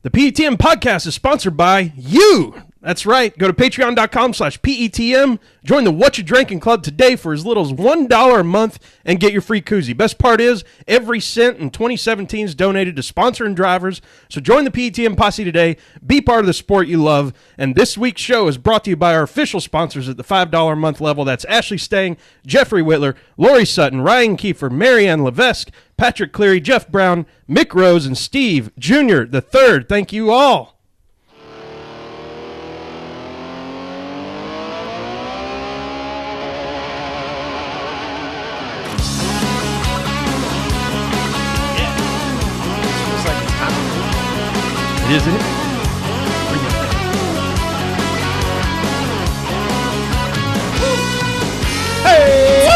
The PETM podcast is sponsored by you. That's right. Go to patreon.com/PETM. Join the What You Drinking Club today for as little as $1 a month and get your free koozie. Best part is, every cent in 2017 is donated to sponsoring drivers. So join the PETM posse today. Be part of the sport you love. And this week's show is brought to you by our official sponsors at the $5 a month level. That's Ashley Stang, Jeffrey Whitler, Lori Sutton, Ryan Kiefer, Marianne Levesque, Patrick Cleary, Jeff Brown, Mick Rose, and Steve Jr. the Third. Thank you all. Isn't it? Hey!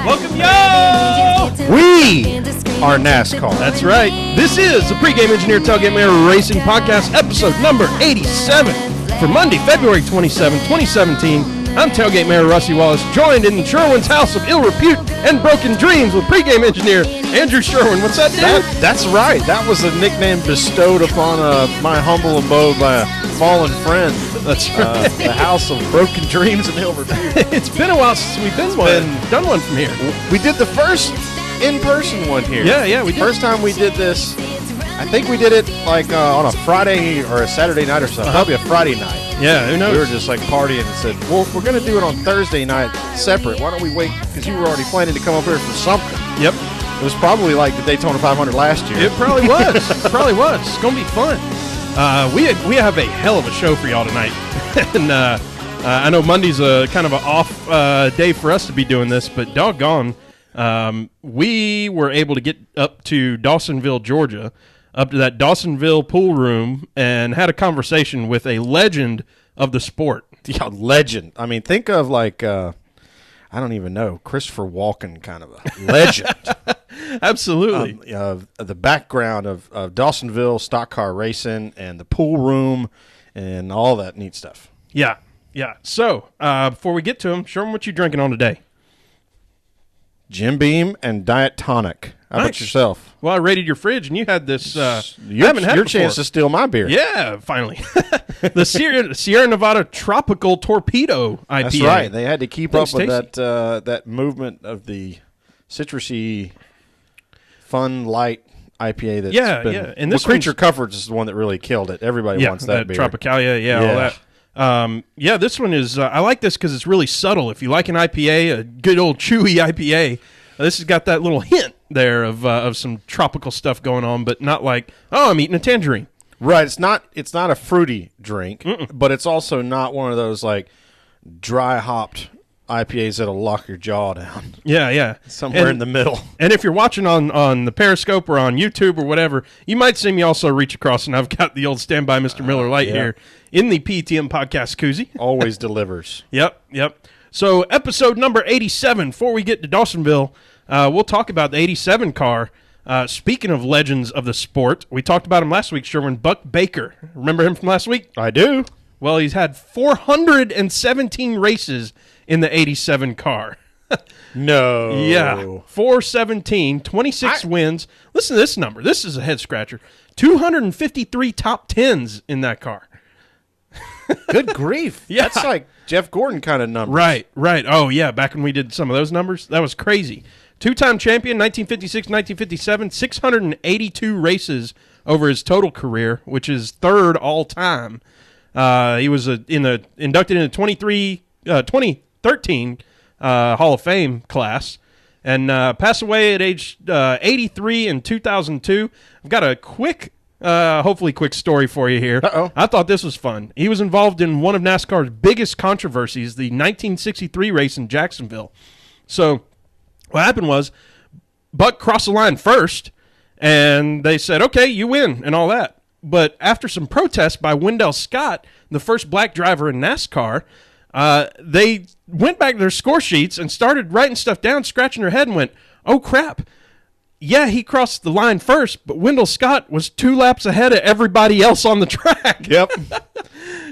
Welcome, y'all! We are NASCAR. That's right. This is the Pregame Engineer Tailgate Mirror Racing Podcast, episode number 87 for Monday, February 27, 2017. I'm Tailgate Mayor Rusty Wallace, joined in Sherwin's house of ill repute and broken dreams with pregame engineer Andrew Sherwin. What's that, dude? That's right. That was a nickname bestowed upon my humble abode by a fallen friend. That's right. The house of broken dreams and ill repute. It's been a while since we've done one from here. We did the first in-person one here. Yeah, we did. First time we did this, I think we did it like on a Friday or a Saturday night or something. Probably a Friday night. Yeah, who knows? We were just like partying and said, well, if we're going to do it on Thursday night separate, why don't we wait? Because you were already planning to come up here for something. Yep. It was probably like the Daytona 500 last year. It probably was. It's going to be fun. We have a hell of a show for y'all tonight. And I know Monday's a kind of an off day for us to be doing this, but doggone, we were able to get up to Dawsonville, Georgia, up to that Dawsonville Pool Room, and had a conversation with a legend of the sport. Yeah, legend. I mean, think of like, I don't even know, Christopher Walken kind of a legend. Absolutely. The background of Dawsonville stock car racing and the pool room and all that neat stuff. Yeah. So, before we get to him, Sherman, what you drinking on today? Jim Beam and Diet Tonic. How about yourself? Well, I raided your fridge, and you had this. Your chance to steal my beer. Yeah, finally. The Sierra Nevada Tropical Torpedo IPA. That's right. They had to keep up with that movement of the citrusy, fun, light IPA that's been... And this Creature Comforts is the one that really killed it. Everybody wants that beer. Tropicalia, all that. This one is... I like this because it's really subtle. If you like an IPA, a good old chewy IPA, this has got that little hint there of some tropical stuff going on, but not like, oh, I'm eating a tangerine. Right. It's not a fruity drink, but it's also not one of those like dry hopped IPAs that'll lock your jaw down. Yeah. Somewhere in the middle. And if you're watching on the Periscope or on YouTube or whatever, you might see me also reach across, and I've got the old standby Mr. Miller Lite here in the PETM podcast koozie. Always delivers. Yep. So episode number 87, before we get to Dawsonville, we'll talk about the 87 car. Speaking of legends of the sport, we talked about him last week, Sherwin. Buck Baker. Remember him from last week? I do. Well, he's had 417 races in the 87 car. No. Yeah. 417, 26 wins. Listen to this number. This is a head-scratcher. 253 top 10s in that car. Good grief. Yeah. That's like Jeff Gordon kind of numbers. Right. Oh, yeah. Back when we did some of those numbers, that was crazy. Two-time champion, 1956, 1957, 682 races over his total career, which is third all-time. He was inducted in the 2013 Hall of Fame class, and passed away at age 83 in 2002. I've got a hopefully quick story for you here. Uh-oh. I thought this was fun. He was involved in one of NASCAR's biggest controversies, the 1963 race in Jacksonville. So what happened was Buck crossed the line first, and they said, okay, you win and all that. But after some protests by Wendell Scott, the first black driver in NASCAR, they went back to their score sheets and started writing stuff down, scratching their head, and went, oh, crap. Yeah, he crossed the line first, but Wendell Scott was 2 laps ahead of everybody else on the track. Yep.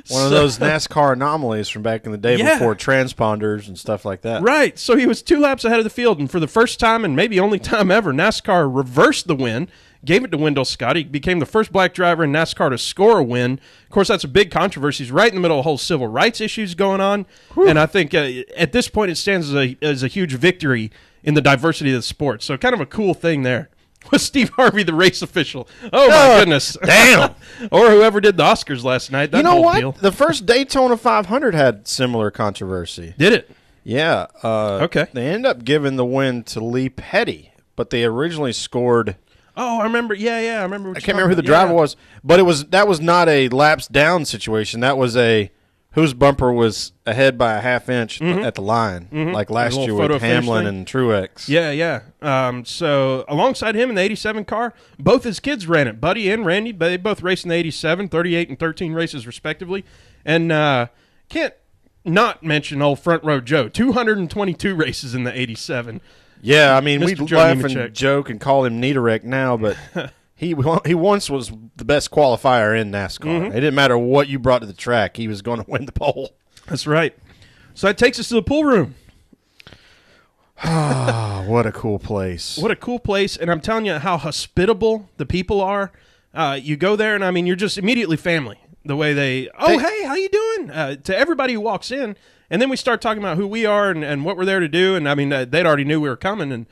One of those NASCAR anomalies from back in the day before transponders and stuff like that. Right. So he was 2 laps ahead of the field, and for the first time and maybe only time ever, NASCAR reversed the win, gave it to Wendell Scott. He became the first black driver in NASCAR to score a win. Of course, that's a big controversy. He's right in the middle of whole civil rights issues going on, and I think at this point it stands as a huge victory in the diversity of the sport. So kind of a cool thing there. Was Steve Harvey the race official? Oh, my goodness. Damn. Or whoever did the Oscars last night. That you know what? Deal. The first Daytona 500 had similar controversy. Did it? Yeah. Okay. They ended up giving the win to Lee Petty, but they originally scored. Oh, I remember. Yeah, I remember. I can't remember who the driver was, but that was not a laps down situation. That was a whose bumper was ahead by a half inch at the line, like last year with Hamlin and Truex. Yeah. So alongside him in the 87 car, both his kids ran it. Buddy and Randy, they both raced in the 87, 38 and 13 races respectively. And can't not mention old Front Row Joe, 222 races in the 87. Yeah, I mean, we laugh and joke and call him Niederrecht now, but he once was the best qualifier in NASCAR. It didn't matter what you brought to the track. He was going to win the pole. That's right. So that takes us to the pool room. What a cool place. What a cool place, and I'm telling you how hospitable the people are. You go there, and I mean, you're just immediately family. The way hey, how you doing? To everybody who walks in. And then we start talking about who we are and what we're there to do. And, I mean, they'd already knew we were coming. And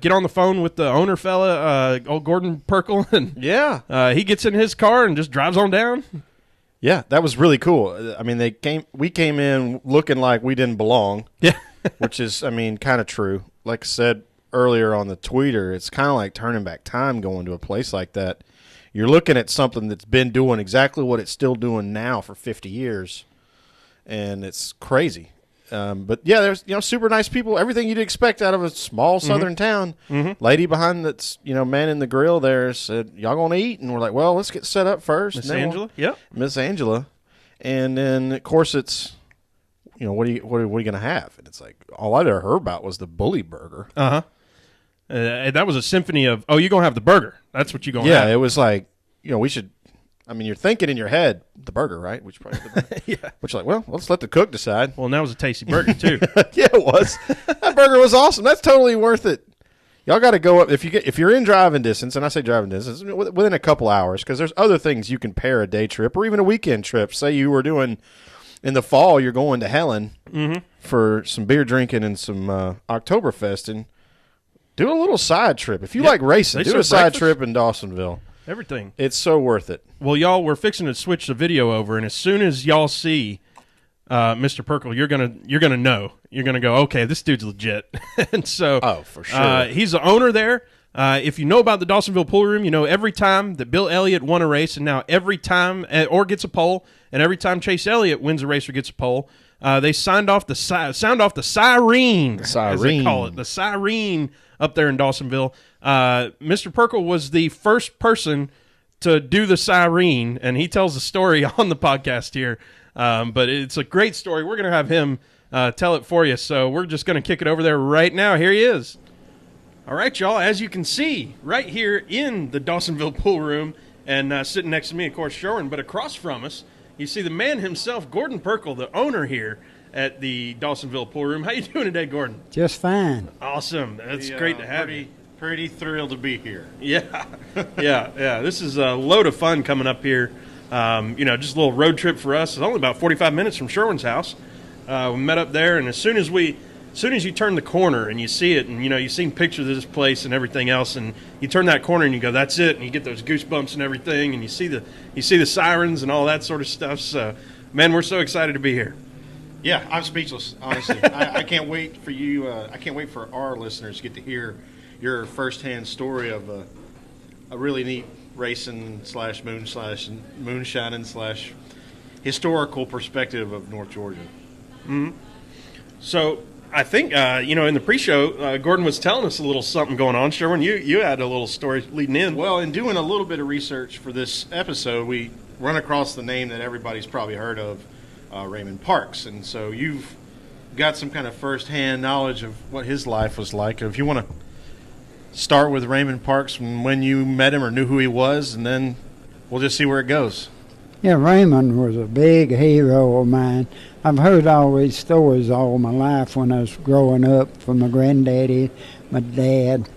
get on the phone with the owner fella, old Gordon Pirkle. And he gets in his car and just drives on down. Yeah, that was really cool. I mean, we came in looking like we didn't belong. Yeah. Which is, I mean, kind of true. Like I said earlier on the tweeter, it's kind of like turning back time going to a place like that. You're looking at something that's been doing exactly what it's still doing now for 50 years. And it's crazy. But, yeah, there's, super nice people. Everything you'd expect out of a small southern town. Lady behind that's, manning the grill there said, y'all going to eat? And we're like, well, let's get set up first. Miss Angela? Yep. Miss Angela. And then, of course, it's, what are you going to have? And it's like, all I'd ever heard about was the bully burger. That was a symphony of, you're going to have the burger. That's what you're going to have. Yeah, it was like, we should. I mean, you're thinking in your head, the burger, right? Which probably Which like, well, let's let the cook decide. Well, and that was a tasty burger, too. Yeah, it was. That burger was awesome. That's totally worth it. Y'all got to go up. If you're in driving distance, and I say driving distance, within a couple hours, because there's other things you can pair a day trip or even a weekend trip. Say you were doing, in the fall, you're going to Helen for some beer drinking and some Oktoberfest, and do a little side trip. If you like racing, do a side trip in Dawsonville. Everything. It's so worth it. Well, y'all, we're fixing to switch the video over, and as soon as y'all see Mr. Pirkle, you're gonna know. You're gonna go, okay, this dude's legit. And so, for sure, he's the owner there. If you know about the Dawsonville Pool Room, you know every time that Bill Elliott won a race, and now every time or gets a pole, and every time Chase Elliott wins a race or gets a pole, they sound off the si-REEN, as they call it, the si-REEN up there in Dawsonville. Mr. Pirkle was the first person to do the si-REEN, and he tells the story on the podcast here. But it's a great story. We're going to have him tell it for you, so we're just going to kick it over there right now. Here he is. All right, y'all, as you can see, right here in the Dawsonville Pool Room, and sitting next to me, of course, Sherwin, but across from us, you see the man himself, Gordon Pirkle, the owner here at the Dawsonville Pool Room. How you doing today, Gordon? Just fine. Awesome. That's great to have you. Pretty thrilled to be here. Yeah. Yeah. This is a load of fun coming up here. Just a little road trip for us. It's only about 45 minutes from Sherwin's house. We met up there, and as soon as you turn the corner and you see it, and you've seen pictures of this place and everything else, and you turn that corner and you go, that's it, and you get those goosebumps and everything, and you see the sirens and all that sort of stuff. So, man, we're so excited to be here. Yeah, I'm speechless, honestly. I can't wait for you. I can't wait for our listeners to get to hear your firsthand story of a really neat racing / moonshining / historical perspective of North Georgia. Mm-hmm. So I think in the pre-show, Gordon was telling us a little something going on. Sherwin, you had a little story leading in. Well, in doing a little bit of research for this episode, we run across the name that everybody's probably heard of, Raymond Parks, and so you've got some kind of first-hand knowledge of what his life was like. If you want to start with Raymond Parks from when you met him or knew who he was, and then we'll just see where it goes. Yeah, Raymond was a big hero of mine. I've heard all these stories all my life when I was growing up from my granddaddy, my dad,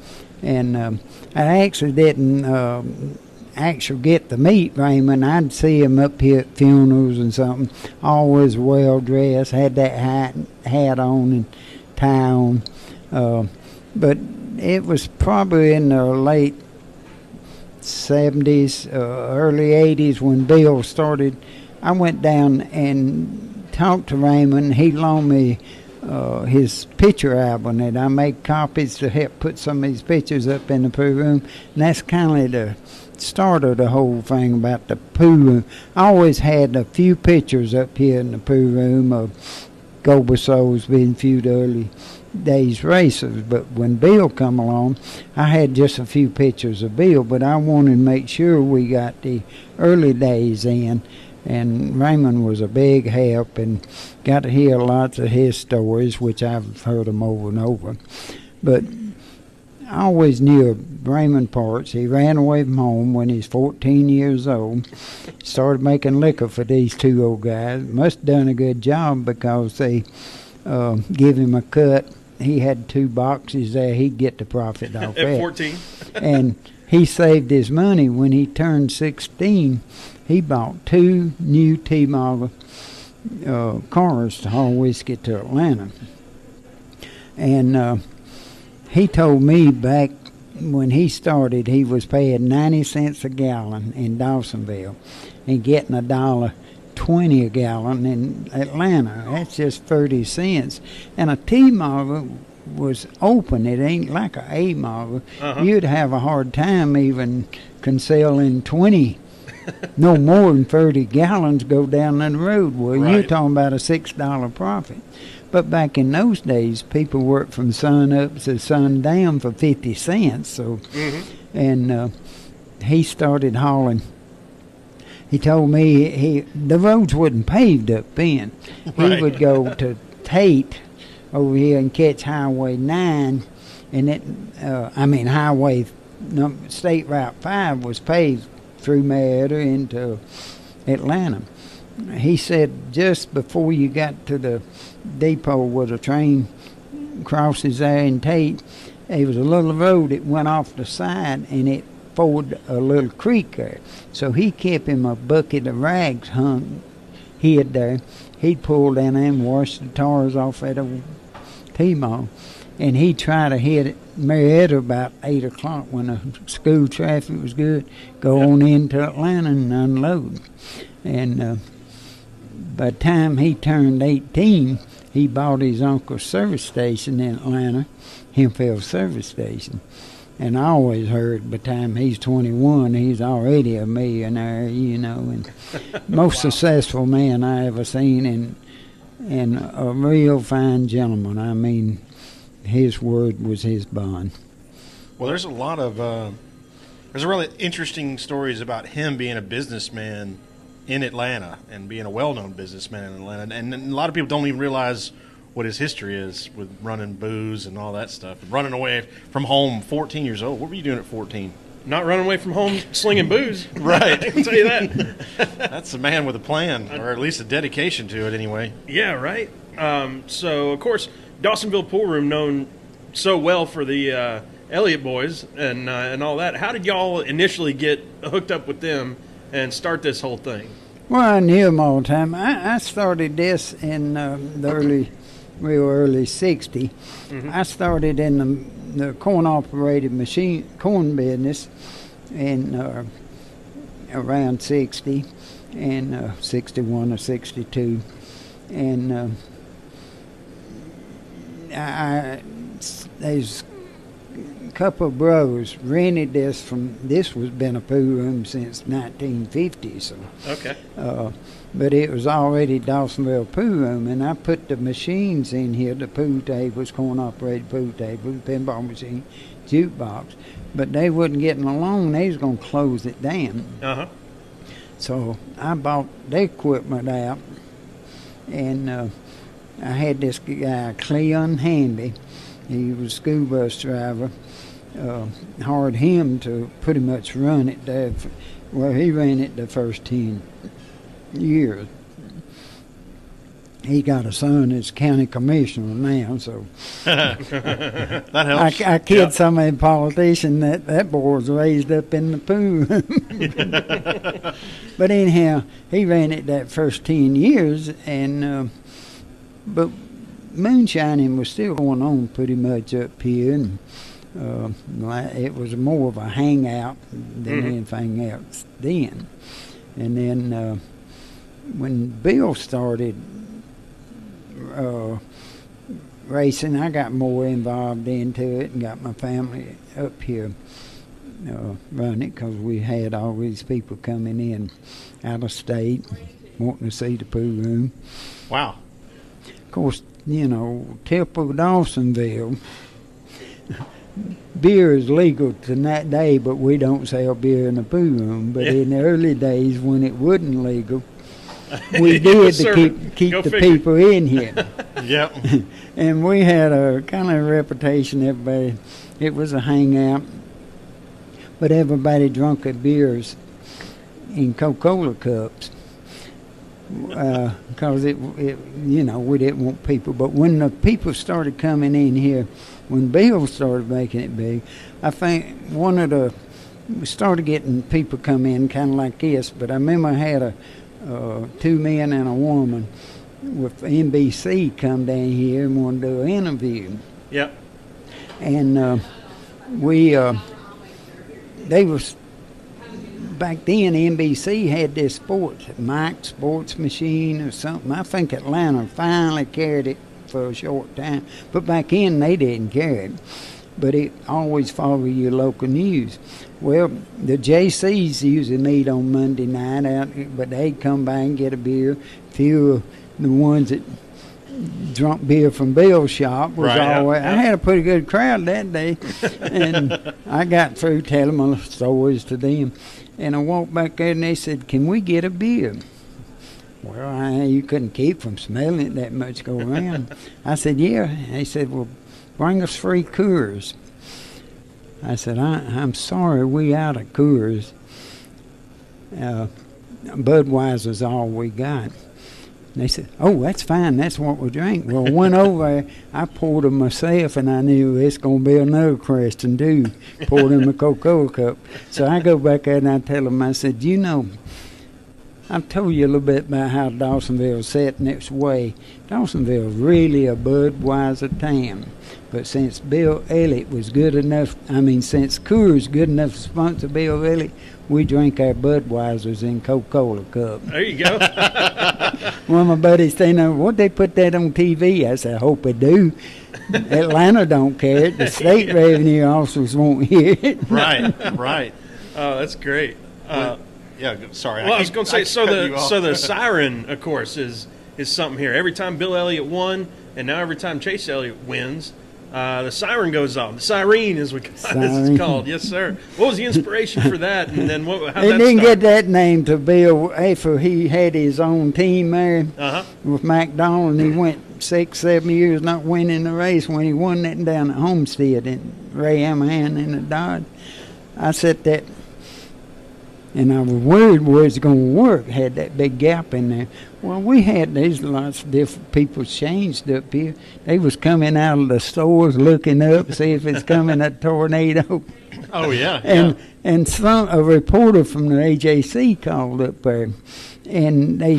and I actually didn't actually get to meet Raymond. I'd see him up here at funerals and something, always well dressed, had that hat on and tie on. But it was probably in the late 70s, early 80s when Bill started. I went down and talked to Raymond. He loaned me his picture album, and I made copies to help put some of these pictures up in the pool room. And that's kind of the start of the whole thing about the pool room. I always had a few pictures up here in the pool room of Gold Souls being a few early days racers, but when Bill come along, I had just a few pictures of Bill, but I wanted to make sure we got the early days in, and Raymond was a big help and got to hear lots of his stories, which I've heard them over and over. But I always knew of Raymond Parks. He ran away from home when he was 14 years old, started making liquor for these two old guys. Must have done a good job because they give him a cut. He had 2 boxes there. He'd get the profit off at 14. And he saved his money. When he turned 16, he bought 2 new T-Model cars to haul whiskey to Atlanta. And he told me back when he started, he was paying 90 cents a gallon in Dawsonville and getting $1.20 a gallon in Atlanta. That's just 30 cents. And a T-Model was open. It ain't like a A-Model. You'd have a hard time even concealing 20, no more than 30 gallons go down the road. Well, right. You're talking about a $6 profit. But back in those days, people worked from sun up to sundown for 50 cents. So, and he started hauling. He told me the roads wasn't paved up then. Right. He would go to Tate over here and catch Highway 9, and State Route 5 was paved through Marietta into Atlanta. He said just before you got to the depot where the train crosses there in Tate, there was a little road that went off the side, and it forded a little creek there. So he kept him a bucket of rags hid there. He'd pull down there and wash the tars off that old T-Model. And he'd try to hit Marietta about 8 o'clock when the school traffic was good, go on into Atlanta and unload. And by the time he turned 18, he bought his uncle's service station in Atlanta, Hemphill Service Station. And I always heard by the time he's 21, he's already a millionaire, you know, and most successful man I ever seen, and a real fine gentleman. I mean, his word was his bond. Well, there's a lot of there's really interesting stories about him being a businessman in Atlanta and being a well-known businessman in Atlanta, and a lot of people don't even realize what his history is with running booze and all that stuff. Running away from home, 14 years old. What were you doing at 14? Not running away from home, slinging booze. Right. I can tell you that. That's a man with a plan, or at least a dedication to it anyway. Yeah, right. So, of course, Dawsonville Pool Room, known so well for the Elliott boys and all that. How did y'all initially get hooked up with them and start this whole thing? Well, I knew them all the time. I started this in the real early 60. I started in the corn-operated corn business in around 60, and 61 or 62. And there's a couple of brothers rented this was been a pool room since 1950. So okay. But it was already Dawsonville Pool Room, and I put the machines in here, the pool tables, corn-operated pool tables, pinball machine, jukebox, but they wasn't getting along. They was going to close it down. So I bought the equipment out, and I had this guy, Cleon Handy. He was a school bus driver. Hired him to pretty much run it there. Well, he ran it the first 10 years. He got a son that's county commissioner now, so that helps. I kid some of the politicians that boy was raised up in the pool. But anyhow, he ran it that first 10 years, and but moonshining was still going on pretty much up here, and it was more of a hangout than anything else then. And then when Bill started racing, I got more involved into it and got my family up here running, because we had all these people coming in out of state wanting to see the pool room. Wow. Of course, you know, tip of Dawsonville, beer is legal to that day, but we don't sell beer in the pool room. But in the early days when it wasn't legal, we did to keep the people in here. Yep. And we had a kind of reputation, everybody, it was a hangout, but everybody drunk their beers in Coca-Cola cups. Because it, you know, we didn't want people. But when the people started coming in here, when Bill started making it big, I think we started getting people come in kind of like this. But I remember I had two men and a woman with NBC come down here and wanted to do an interview. Yep. And they was, back then NBC had this Mike's Sports Machine or something. I think Atlanta finally carried it for a short time, but back then they didn't carry it. But it always followed your local news. Well, the JCs usually meet on Monday night out, but they'd come by and get a beer. Few of the ones that drunk beer from Bill's shop was always. I had a pretty good crowd that day, and I got through telling my stories to them. And I walked back there, and they said, "Can we get a beer?" Well, you couldn't keep from smelling it that much go around. I said, "Yeah." They said, "Well, bring us 3 Coors." I said, I'm sorry, we out of Coors. Budweiser's all we got. And they said, "Oh, that's fine, that's what we drink." Well, I went over there, I poured them myself, and I knew it's going to be another question too. Poured in a Coca-Cola cup. So I go back there and I tell them, I said, "You know, I've told you a little bit about how Dawsonville's set in its way. Dawsonville's really a Budweiser town. But since Bill Elliott was good enough, since Coors good enough to sponsor Bill Elliott, we drink our Budweisers in Coca-Cola cup." There you go. One of my buddies saying, "What'd they put that on TV?" I said, "I hope they do. Atlanta don't care. The state revenue officers won't hear it." Right. Oh, that's great. Yeah, sorry. Well, I was going to say, so the si-REEN, of course, is something here. Every time Bill Elliott won, and now every time Chase Elliott wins, the si-REEN goes off. The si-REEN is what it's called. Yes, sir. What was the inspiration for that? And then how they that didn't start? get that name to Bill after he had his own team there with McDonald, and he went 6-7 years not winning the race. When he won that down at Homestead and Ray Amahan in the Dodge, I said that. And I was worried where it's going to work, had that big gap in there. Well, there's lots of different people changed up here. They was coming out of the stores looking up, see if it's coming a tornado. Oh, yeah. And a reporter from the AJC called up there. And they,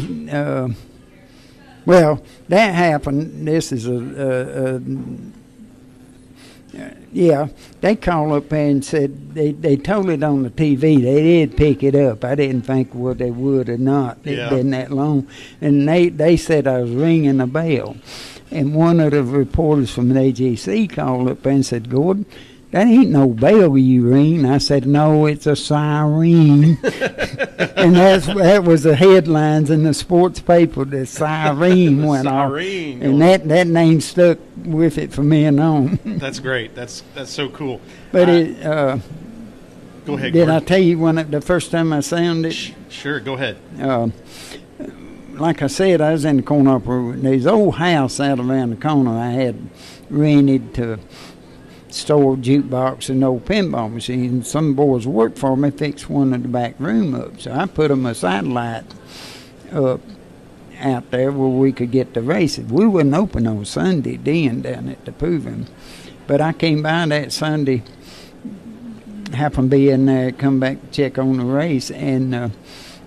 that happened. This is they called up there and said they told it on the TV. They did pick it up. I didn't think whether they would or not. It'd been that long. And they said I was ringing a bell. And one of the reporters from the AGC called up there and said, "Gordon, that ain't no bell you ring." I said, "No, it's a si-REEN." And that was the headlines in the sports paper. The si-REEN went off. And that name stuck with it from then on. That's great. That's so cool. But go ahead. Did I tell you the first time I sounded it? Sure, go ahead. Like I said, I was in the corner of this old house out around the corner I had rented to store jukebox and old pinball machine. Some boys worked for me, fixed one in the back room up. So I put them a satellite out there where we could get the races. We wasn't open on Sunday then down at the Pool Room. But I came by that Sunday, happened to be in there, come back to check on the race, and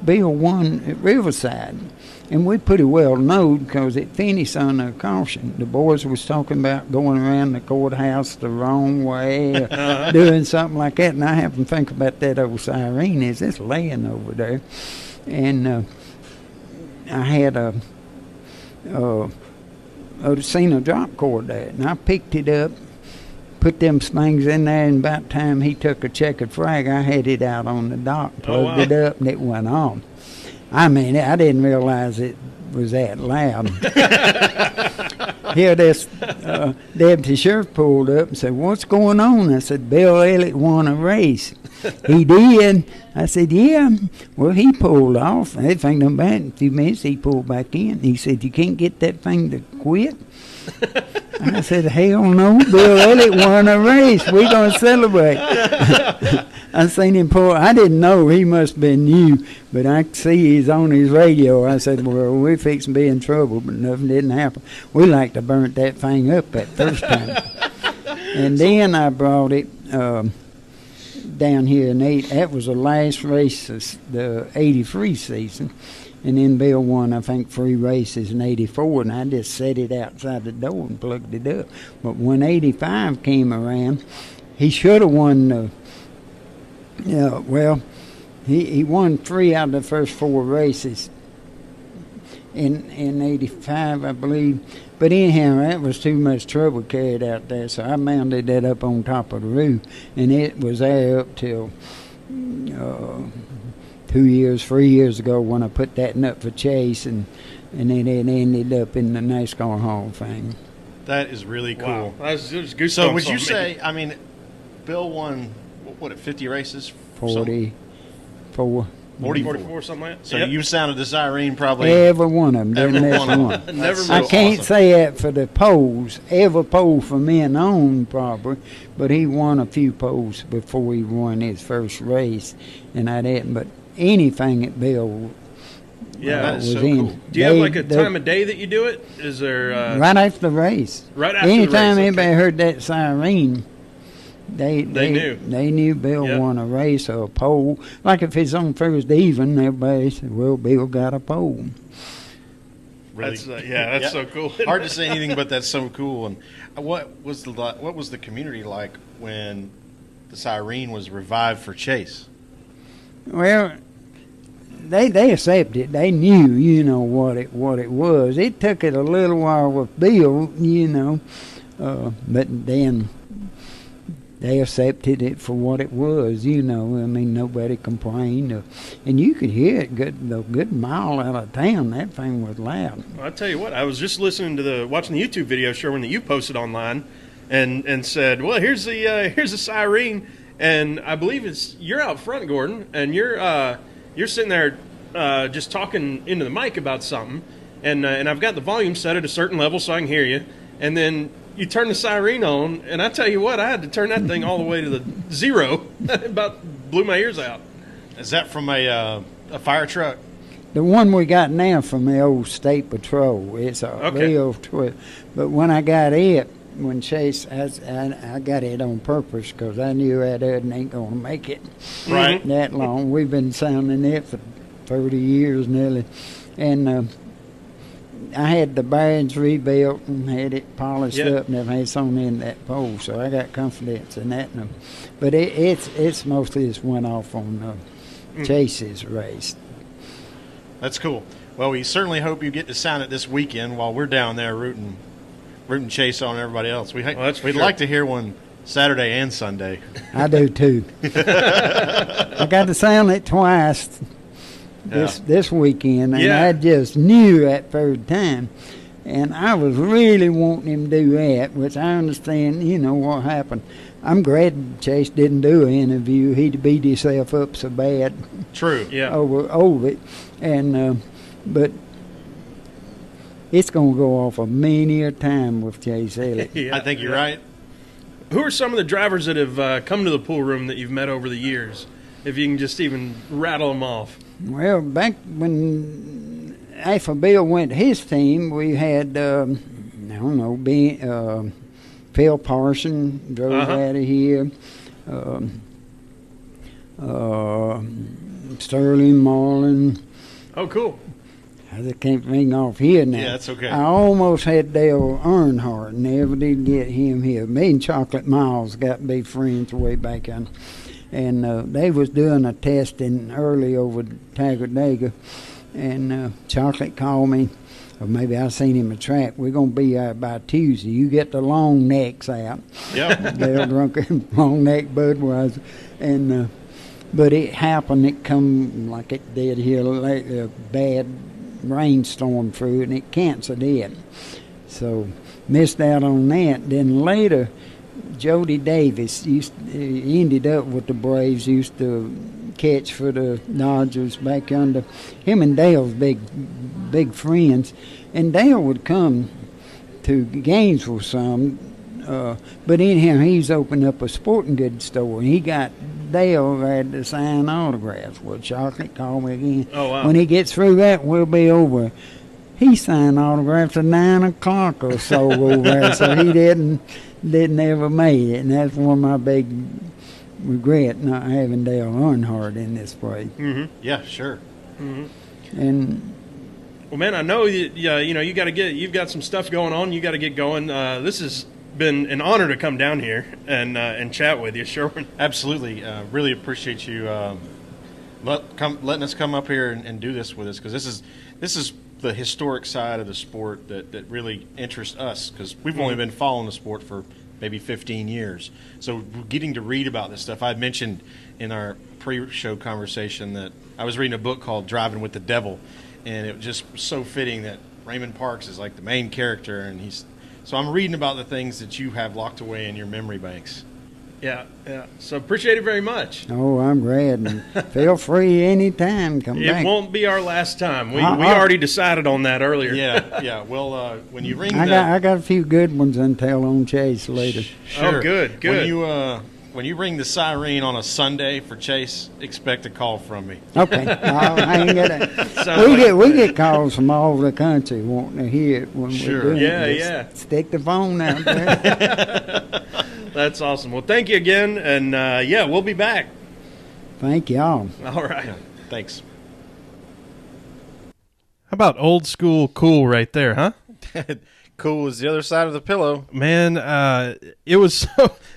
Bill won at Riverside. And we pretty well knowed because it finished on a caution. The boys was talking about going around the courthouse the wrong way, or doing something like that. And I happened to think about that old si-REEN is it's laying over there. And I had seen a drop cord there, and I picked it up, put them springs in there, and about the time he took a checkered flag, I had it out on the dock, plugged it up, and it went off. I mean, I didn't realize it was that loud. Here this deputy sheriff pulled up and said, "What's going on?" I said, "Bill Elliott won a race." "He did?" I said, "Yeah." Well, he pulled off. That thing done back in a few minutes. He pulled back in. He said, "You can't get that thing to quit?" I said, "Hell no, Bill Elliott won a race. We're going to celebrate." I seen him pull. I didn't know. He must have been new, but I could see he's on his radio. I said, "Well, we're fixing to be in trouble," but nothing didn't happen. We like to burn that thing up that first time. And then I brought it down here, and that was the last race of the 83 season. And then Bill won, I think, 3 races in 84, and I just set it outside the door and plugged it up. But when 85 came around, he should have won he won 3 out of the first 4 races in 85, I believe. But anyhow, that was too much trouble carried out there, so I mounted that up on top of the roof, and it was there up till 3 years ago when I put that up for Chase, and then it ended up in the NASCAR Hall of Fame. That is really cool. Wow. That's just goosebumps. So would you say, I mean, Bill won, 50 races? 44. 44, something like that. So you sounded the si-REEN probably. Every one of them. Didn't miss one. I can't say that for the poles. Every pole for men on probably, but he won a few poles before he won his first race, and I didn't. But anything that Bill that was is so in. Cool. Do you have like a time of day that you do it? Is there right after the race? Right after the race. Anytime anybody heard that si-REEN, they knew Bill won a race or a pole. Like if it's on first even, everybody said, "Well, Bill got a pole." Really? That's so cool. Hard to say anything, but that's so cool. And what was the community like when the si-REEN was revived for Chase? Well, they accepted. They knew, what it was. It took it a little while with Bill, but then they accepted it for what it was, I mean, nobody complained. And you could hear it a good mile out of town. That thing was loud. Well, I tell you what, I was just listening to watching the YouTube video, Sherwin, that you posted online, and said, "Well, here's the si-REEN," and I believe you're out front, Gordon, and you're sitting there just talking into the mic about something, and I've got the volume set at a certain level so I can hear you, and then you turn the si-REEN on, and I tell you what, I had to turn that thing all the way to the 0. About blew my ears out. Is that from a fire truck? The one we got now from the old State Patrol. It's a real twist. But when I got it, when Chase, I got it on purpose because I knew that Ed ain't going to make it that long. We've been sounding it for 30 years nearly. And I had the bearings rebuilt and had it polished up and everything. It's on in that pole, so I got confidence in that. But it's mostly just went off on Chase's race. That's cool. Well, we certainly hope you get to sound it this weekend while we're down there rooting Chase on everybody else. We'd like to hear one Saturday and Sunday. I do too. I got to sound it twice this weekend, and I just knew that third time. And I was really wanting him to do that, which I understand, what happened. I'm glad Chase didn't do an interview. He'd beat himself up so bad. True, over it. And but it's going to go off a many a time with Chase Elliott. I think you're right. Who are some of the drivers that have come to the pool room that you've met over the years? If you can just even rattle them off. Well, back when after Bill went to his team, we had, I don't know, Phil Parson drove out of here. Sterling Marlin. Oh, cool. I can't ring off here now. Yeah, that's okay. I almost had Dale Earnhardt, never did get him here. Me and Chocolate Miles got to be friends way back then. And they was doing a testing early over Talladega, and Chocolate called me, or maybe I seen him at track. We're going to be out by Tuesday. You get the long necks out. Yeah. Dale drunk long neck Budweiser. And but it happened. It come like it did here lately, a bad rainstorm through, and it canceled it. So missed out on that. Then later, Jody Davis ended up with the Braves. Used to catch for the Dodgers back under. Him and Dale's big friends, and Dale would come to games for some. But anyhow, he's opened up a sporting goods store, and he got Dale had to sign autographs. Well, Chocolate called me again. Oh, wow. When he gets through that, we'll be over. He signed autographs at 9 o'clock or so over there, so he didn't ever make it, and that's one of my big regret, not having Dale Earnhardt in this place. Mm-hmm. Yeah, sure. Mm-hmm. And well, man, I know you've got some stuff going on. You got to get going. This has been an honor to come down here and chat with you, Sherwin. Absolutely. Really appreciate you letting us come up here and do this with us, because this is the historic side of the sport that really interests us, because we've only been following the sport for maybe 15 years. So getting to read about this stuff. I had mentioned in our pre-show conversation that I was reading a book called Driving with the Devil, and it was just so fitting that Raymond Parks is like the main character, and so I'm reading about the things that you have locked away in your memory banks. Yeah. So appreciate it very much. Oh, I'm glad. And feel free anytime. Come back. It won't be our last time. We already decided on that earlier. Yeah. Well, when you ring I got a few good ones until on Chase later. Sure. Oh, good. When you ring the si-REEN on a Sunday for Chase, expect a call from me. Okay. I ain't gonna. We get calls from all over the country wanting to hear it when we're doing it. Yeah. Stick the phone out there. That's awesome. Well, thank you again, and we'll be back. Thank y'all. All right. Yeah, thanks. How about old school cool right there, huh? Cool is the other side of the pillow. Man, it was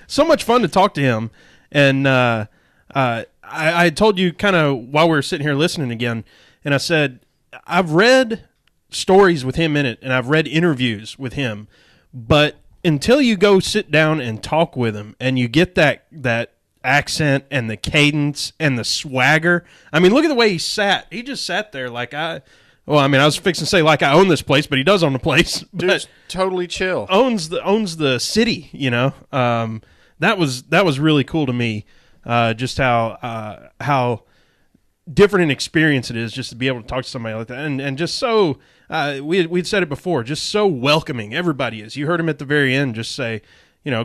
so much fun to talk to him. And I told you kind of while we were sitting here listening again, and I said, I've read stories with him in it, and I've read interviews with him, but until you go sit down and talk with him and you get that accent and the cadence and the swagger. I mean, look at the way he sat. He just sat there like I was fixing to say like I own this place, but he does own the place. Dude's totally chill. Owns the city, you know. That was really cool to me. Just how different an experience it is just to be able to talk to somebody like that, and just so we'd said it before, just so welcoming everybody is. You heard him at the very end just say,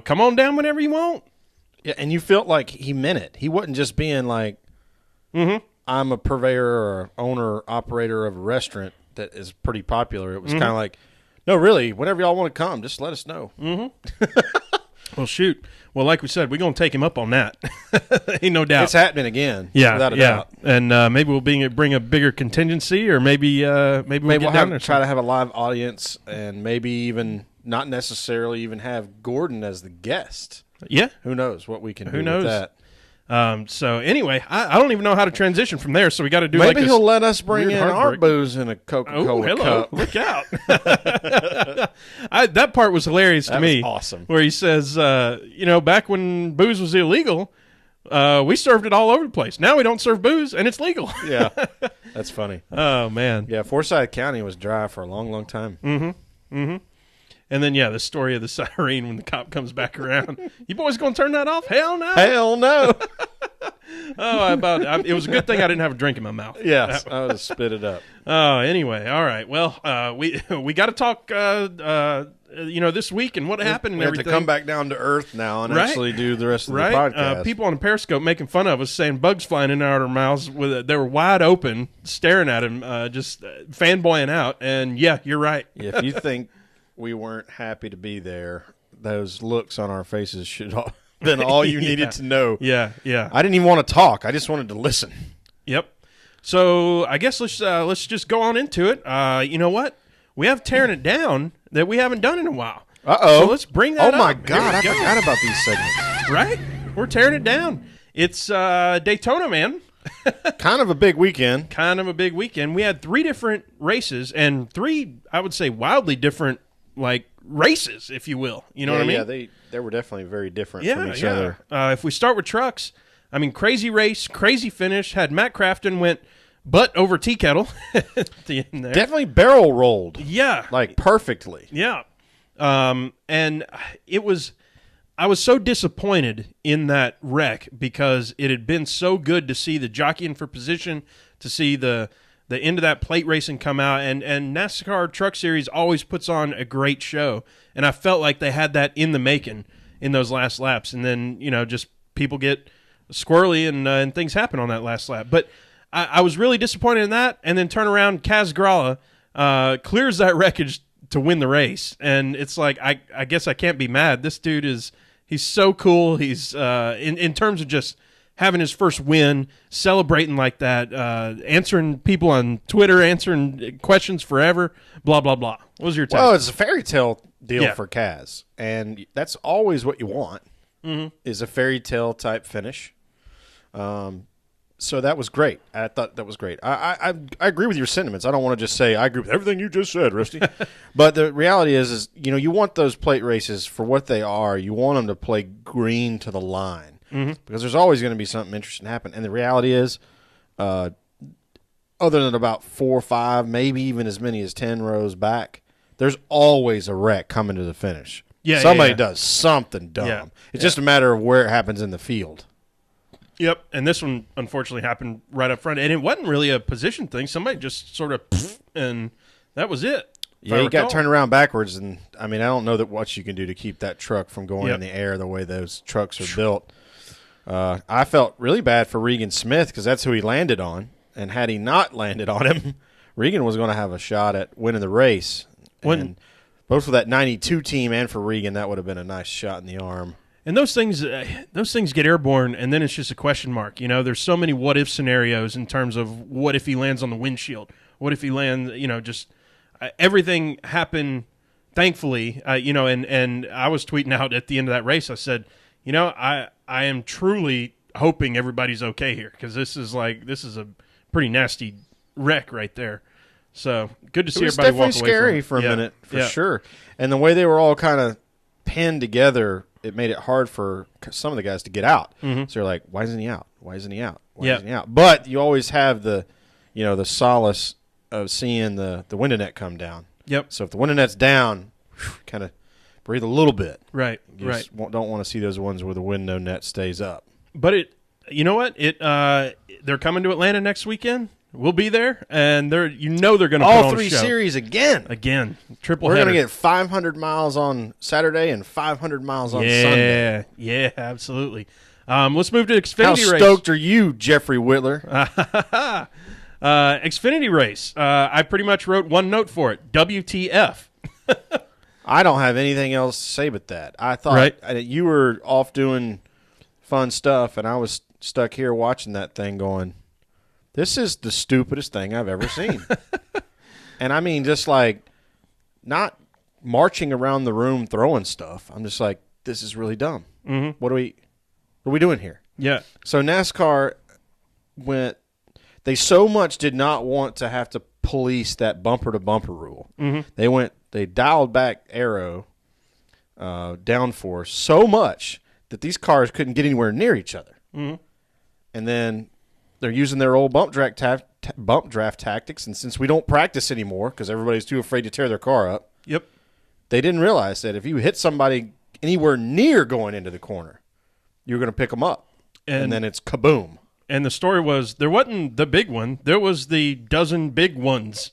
come on down whenever you want. Yeah, and you felt like he meant it. He wasn't just being like, I'm a purveyor or owner operator of a restaurant that is pretty popular. It was kind of like, no, really, whenever y'all want to come, just let us know. Well, shoot. Well, like we said, we're going to take him up on that. Ain't no doubt. It's happening again. Yeah, without a doubt. And maybe we'll bring a bigger contingency, or maybe we'll get down there. Try to have a live audience, and maybe even not necessarily even have Gordon as the guest. Yeah. Who knows what we can do knows? with that. So anyway, I don't even know how to transition from there, so we got to do maybe he'll let us bring in our booze in a Coca-Cola cup. Look out. That part was hilarious to me. That was awesome. Where he says, back when booze was illegal, we served it all over the place. Now we don't serve booze, and it's legal. Yeah, that's funny. Oh, man. Yeah, Forsyth County was dry for a long, long time. And then, the story of the si-REEN when the cop comes back around. You boys going to turn that off? Hell no. Hell no. It was a good thing I didn't have a drink in my mouth. Yes, I would have spit it up. Oh, anyway, all right. Well, we got to talk this week and what happened and everything. We have to come back down to earth now and actually do the rest of the podcast. People on Periscope making fun of us, saying bugs flying in and out of our mouths. They were wide open, staring at him, just fanboying out. And, yeah, you're right. If you think we weren't happy to be there, those looks on our faces should have been all you needed to know. Yeah. I didn't even want to talk. I just wanted to listen. Yep. So I guess let's just go on into it. You know what? We have Tearing It Down that we haven't done in a while. Uh-oh. So let's bring that up. Oh, my God. I forgot about these segments. Right? We're tearing it down. It's Daytona, man. Kind of a big weekend. We had 3 different races and 3, I would say, wildly different, races, if you will. You know what I mean? Yeah, they were definitely very different from each other. If we start with trucks, I mean, crazy race, crazy finish. Had Matt Crafton went butt over tea kettle at the end there. Definitely barrel rolled. Yeah. Perfectly. Yeah. And I was so disappointed in that wreck because it had been so good to see the jockeying for position, to see the end of that plate racing come out, and NASCAR Truck Series always puts on a great show, and I felt like they had that in the making in those last laps, and then, just people get squirrely and things happen on that last lap. But I was really disappointed in that, and then turn around, Kaz Grala clears that wreckage to win the race, and it's like, I guess I can't be mad. This dude he's so cool. He's in terms of just having his first win, celebrating like that, answering people on Twitter, answering questions forever, blah, blah, blah. What was your take? Well, it's a fairy tale deal for Kaz, and that's always what you want, is a fairy tale type finish. So that was great. I thought that was great. I agree with your sentiments. I don't want to just say I agree with everything you just said, Rusty. But the reality is you want those plate races for what they are. You want them to play green to the line because there's always going to be something interesting happen. And the reality is, other than about 4 or 5, maybe even as many as 10 rows back, there's always a wreck coming to the finish. Yeah, somebody does something dumb. Yeah. It's just a matter of where it happens in the field. Yep, and this one unfortunately happened right up front, and it wasn't really a position thing. Somebody just sort of, and that was it. Yeah, you got turned around backwards, and I don't know that what you can do to keep that truck from going in the air the way those trucks are built. I felt really bad for Regan Smith because that's who he landed on, and had he not landed on him, Regan was going to have a shot at winning the race. And both for that 92 team and for Regan, that would have been a nice shot in the arm. And those things get airborne, and then it's just a question mark. There's so many what-if scenarios in terms of what if he lands on the windshield? What if he lands, just everything happened, thankfully, and I was tweeting out at the end of that race, I said, I am truly hoping everybody's okay here because this is a pretty nasty wreck right there. So good to see everybody walk away from it. It was definitely scary for a minute, for sure. And the way they were all kind of pinned together, it made it hard for some of the guys to get out. So they're like, why isn't he out? Why isn't he out? Why isn't he out? But you always have the solace of seeing the window net come down. Yep. So if the window net's down, kind of breathe a little bit. Right. You just don't want to see those ones where the window net stays up. But you know what? They're coming to Atlanta next weekend. We'll be there, and they're going to put on a show. All 3 series again. Triple We're header. going to get 500 miles on Saturday and 500 miles on Sunday. Yeah, absolutely. Let's move to Xfinity race. How stoked are you, Jeffrey Whitler? Xfinity race. I pretty much wrote one note for it. WTF. I don't have anything else to say but that. I thought you were off doing fun stuff, and I was stuck here watching that thing going, this is the stupidest thing I've ever seen. And just not marching around the room throwing stuff. I'm just like, this is really dumb. What are we doing here? Yeah. So NASCAR they so much did not want to have to police that bumper to bumper rule. They dialed back aero downforce so much that these cars couldn't get anywhere near each other. And then they're using their old bump draft tactics, and since we don't practice anymore because everybody's too afraid to tear their car up, they didn't realize that if you hit somebody anywhere near going into the corner, you're going to pick them up, and then it's kaboom. And the story was there wasn't the big one; there was the dozen big ones.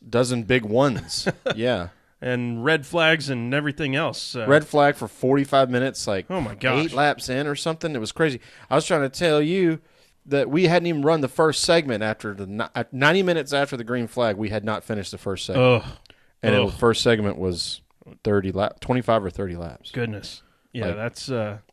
Yeah. and red flags and everything else. Red flag for 45 minutes, like oh my gosh. 8 laps in or something. It was crazy. I was trying to tell you that we hadn't even run the first segment after 90 minutes after the green flag. We had not finished the first segment. And the first segment was 25 or 30 laps. Goodness. Yeah, like,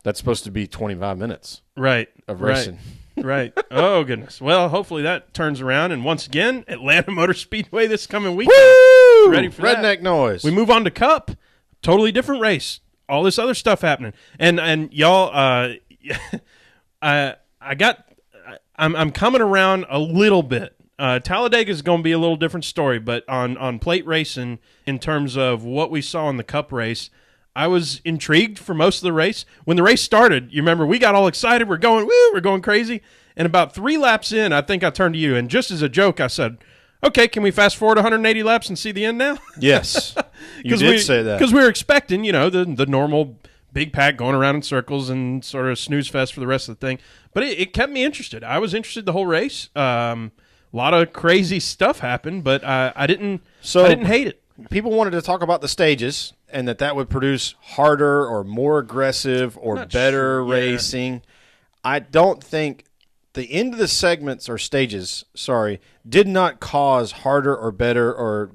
that's supposed to be 25 minutes. Right. Of racing. Right. Oh, goodness. Well, hopefully that turns around. And once again, Atlanta Motor Speedway this coming weekend. Woo! Ready for Redneck that. noise. We move on to Cup. Totally different race. All this other stuff happening. And y'all, I'm coming around a little bit. Talladega is going to be a little different story, but on plate racing, in terms of what we saw in the Cup race, I was intrigued for most of the race. When the race started, you remember, we got all excited. We're going, woo, we're going crazy. And about 3 laps in, I think I turned to you, and just as a joke, I said, okay, can we fast forward 180 laps and see the end now? Yes, you did say that. Because we were expecting, the normal big pack going around in circles and sort of snooze fest for the rest of the thing. But it kept me interested. I was interested the whole race. A lot of crazy stuff happened, but I didn't hate it. People wanted to talk about the stages and that would produce harder or more aggressive or better racing. I don't think the end of the segments or stages, did not cause harder or better or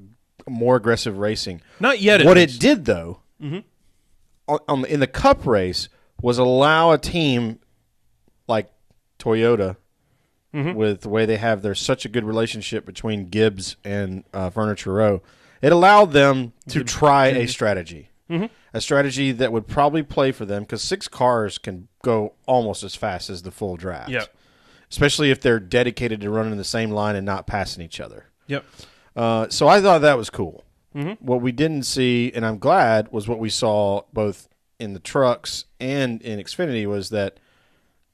more aggressive racing. Not yet. What it did, though, in the Cup race, was allow a team like Toyota, with the way they have, there's such a good relationship between Gibbs and Furniture Row. It allowed them to try a strategy. A strategy that would probably play for them because 6 cars can go almost as fast as the full draft. Yeah. Especially if they're dedicated to running the same line and not passing each other. Yep. So I thought that was cool. What we didn't see, and I'm glad, was what we saw both in the trucks and in Xfinity was that,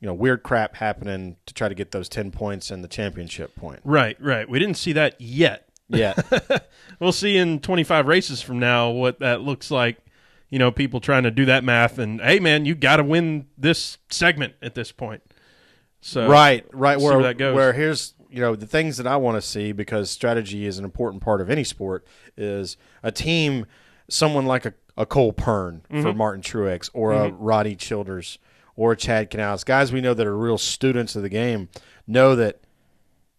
weird crap happening to try to get those 10 points and the championship point. Right. We didn't see that yet. Yeah. We'll see in 25 races from now what that looks like. People trying to do that math and, hey, man, you got to win this segment at this point. So right. Where that goes. Where here's the things that I want to see, because strategy is an important part of any sport, is a team, someone like a Cole Pern for Martin Truex, or a Roddy Childers, or a Chad Canales, guys we know that are real students of the game, know that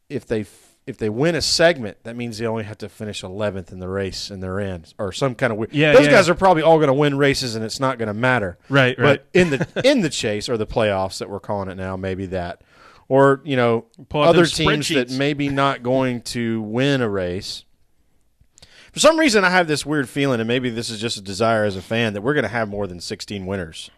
if they win a segment, that means they only have to finish 11th in the race and they're in, or some kind of weird. Those guys are probably all going to win races and it's not going to matter. Right. But in the chase or the playoffs that we're calling it now, maybe that, or other teams that maybe not going to win a race. For some reason, I have this weird feeling, and maybe this is just a desire as a fan, that we're going to have more than 16 winners